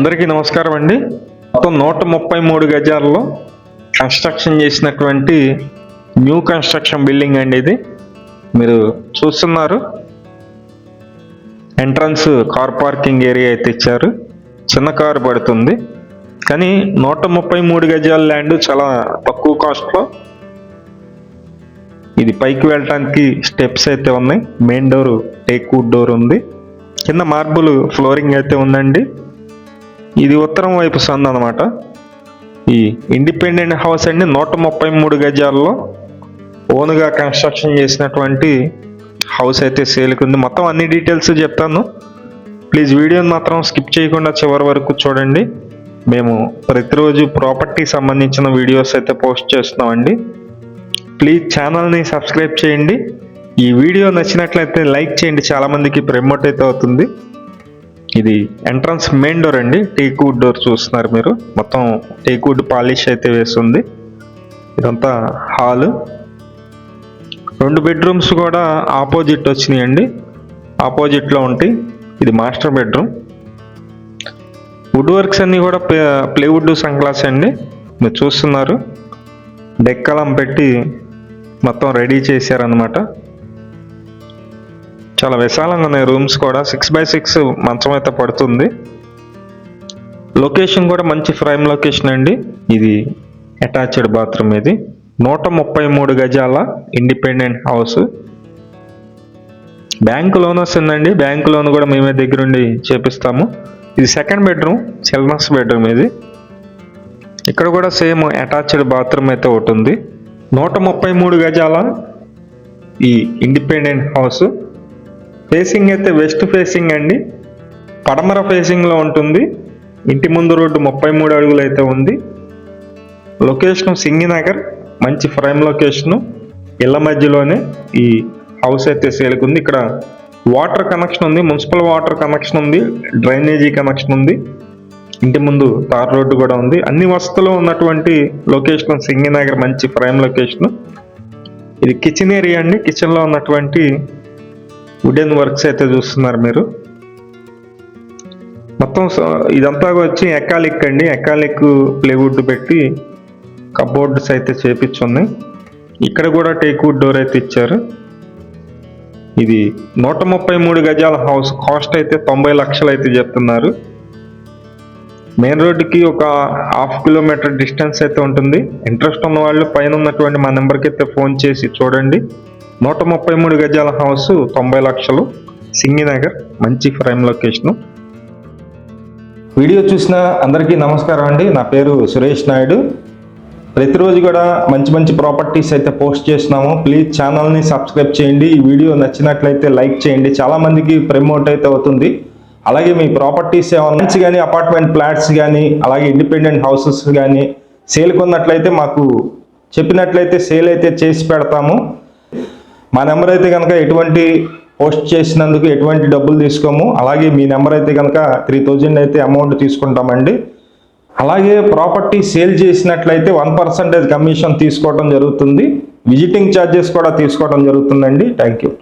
అందరికీ నమస్కారం అండి. మొత్తం 133 గజాల్లో కన్స్ట్రక్షన్ చేసినటువంటి న్యూ కన్స్ట్రక్షన్ బిల్డింగ్ అండి. ఇది మీరు చూస్తున్నారు. ఎంట్రన్స్ కార్ పార్కింగ్ ఏరియా అయితే ఇచ్చారు. చిన్న కారు పడుతుంది. కానీ 133 గజాల ల్యాండ్ చాలా తక్కువ కాస్ట్లో. ఇది పైకి వెళ్ళటానికి స్టెప్స్ అయితే ఉన్నాయి. Main door teak wood door ఉంది. కింద మార్బుల్ ఫ్లోరింగ్ అయితే ఉందండి. ఇది ఉత్తరం వైపు సందు అనమాట. ఈ ఇండిపెండెంట్ హౌస్ అండి. 133 గజాల్లో ఓన్గా కన్స్ట్రక్షన్ చేసినటువంటి హౌస్ అయితే సేల్కి ఉంది. మొత్తం అన్ని డీటెయిల్స్ చెప్తాను. ప్లీజ్ వీడియోని మాత్రం స్కిప్ చేయకుండా చివరి వరకు చూడండి. మేము ప్రతిరోజు ప్రాపర్టీ సంబంధించిన వీడియోస్ అయితే పోస్ట్ చేస్తున్నామండి. ప్లీజ్ ఛానల్ని సబ్స్క్రైబ్ చేయండి. ఈ వీడియో నచ్చినట్లయితే లైక్ చేయండి. చాలామందికి ప్రమోట్ అయితే అవుతుంది. ఇది ఎంట్రన్స్ మెయిన్ డోర్ అండి. టేక్ వుడ్ డోర్ చూస్తున్నారు మీరు. మొత్తం టేక్ వుడ్ పాలిష్ అయితే వేస్తుంది. ఇదంతా హాల్. 2 బెడ్రూమ్స్ కూడా ఆపోజిట్ వచ్చినాయండి. ఆపోజిట్లో ఉంటాయి. ఇది మాస్టర్ బెడ్రూమ్. వుడ్ వర్క్స్ అన్నీ కూడా ప్లేవుడ్ సంక్లాస్ అండి. మీరు చూస్తున్నారు. డెక్కలం పెట్టి మొత్తం రెడీ చేశారనమాట. చాలా విశాలంగా ఉన్నాయి రూమ్స్ కూడా. 6x6 మంచం అయితే పడుతుంది. లొకేషన్ కూడా మంచి ప్రైమ్ లొకేషన్ అండి. ఇది అటాచ్డ్ బాత్రూమ్. ఇది 133 గజాల ఇండిపెండెంట్ హౌస్. బ్యాంక్ లోన్ వస్తుందండి. బ్యాంక్ లోన్ కూడా మేమే దగ్గరుండి చేపిస్తాము. ఇది సెకండ్ బెడ్రూమ్, చిల్డ్రన్స్ బెడ్రూమ్. ఇది ఇక్కడ కూడా సేమ్ అటాచ్డ్ బాత్రూమ్ అయితే ఒకటి ఉంది. 133 గజాల ఈ ఇండిపెండెంట్ హౌస్. ఫేసింగ్ అయితే వెస్ట్ ఫేసింగ్ అండి. పడమర ఫేసింగ్లో ఉంటుంది. ఇంటి ముందు రోడ్డు 33 అడుగులు అయితే ఉంది. లొకేషన్ సింగినగర్, మంచి ప్రైమ్ లొకేషను. ఇళ్ల మధ్యలోనే ఈ హౌస్ అయితే సేల్కి ఉంది. ఇక్కడ వాటర్ కనెక్షన్ ఉంది. మున్సిపల్ వాటర్ కనెక్షన్ ఉంది. డ్రైనేజీ కనెక్షన్ ఉంది. ఇంటి ముందు తార్ రోడ్డు కూడా ఉంది. అన్ని వసతులు ఉన్నటువంటి లొకేషన్ సింగినగర్, మంచి ప్రైమ్ లొకేషను. ఇది కిచెన్ ఏరియా అండి. కిచెన్లో ఉన్నటువంటి వుడెన్ వర్క్స్ అయితే చూస్తున్నారు మీరు. మొత్తం ఇదంతా వచ్చి ఎకాలిక్ అండి. ఎకాలిక్ ప్లేవుడ్ పెట్టి కబోర్డ్స్ అయితే చేపించున్నాయి. ఇక్కడ కూడా టేక్ వుడ్ డోర్ అయితే ఇచ్చారు. ఇది 133 గజాల హౌస్. కాస్ట్ అయితే 90 లక్షలు అయితే చెప్తున్నారు. మెయిన్ రోడ్డుకి ఒక 1/2 కిలోమీటర్ డిస్టెన్స్ అయితే ఉంటుంది. ఇంట్రెస్ట్ ఉన్న వాళ్ళు పైన ఉన్నటువంటి మా నెంబర్కి అయితే ఫోన్ చేసి చూడండి. 133 గజాల హౌస్, 90 లక్షలు, సింగినగర్, మంచి ప్రైమ్ లొకేషను. వీడియో చూసిన అందరికీ నమస్కారం అండి. నా పేరు సురేష్ నాయుడు. ప్రతిరోజు కూడా మంచి మంచి ప్రాపర్టీస్ అయితే పోస్ట్ చేస్తున్నాము. ప్లీజ్ ఛానల్ని సబ్స్క్రైబ్ చేయండి. ఈ వీడియో నచ్చినట్లయితే లైక్ చేయండి. చాలామందికి ప్రమోట్ అయితే అవుతుంది. అలాగే మీ ప్రాపర్టీస్ ఏమన్నా కానీ అపార్ట్మెంట్ ఫ్లాట్స్ కానీ అలాగే ఇండిపెండెంట్ హౌసెస్ కానీ సేల్ కొన్నట్లయితే మాకు చెప్పినట్లయితే సేల్ అయితే చేసి పెడతాము. మా నెంబర్ అయితే కనుక ఎటువంటి పోస్ట్ చేసినందుకు ఎటువంటి డబ్బులు తీసుకోము. అలాగే మీ నెంబర్ అయితే కనుక 3000 అయితే అమౌంట్ తీసుకుంటామండి. అలాగే ప్రాపర్టీ సేల్ చేసినట్లయితే 1% కమిషన్ తీసుకోవడం జరుగుతుంది. విజిటింగ్ ఛార్జెస్ కూడా తీసుకోవడం జరుగుతుందండి. Thank you.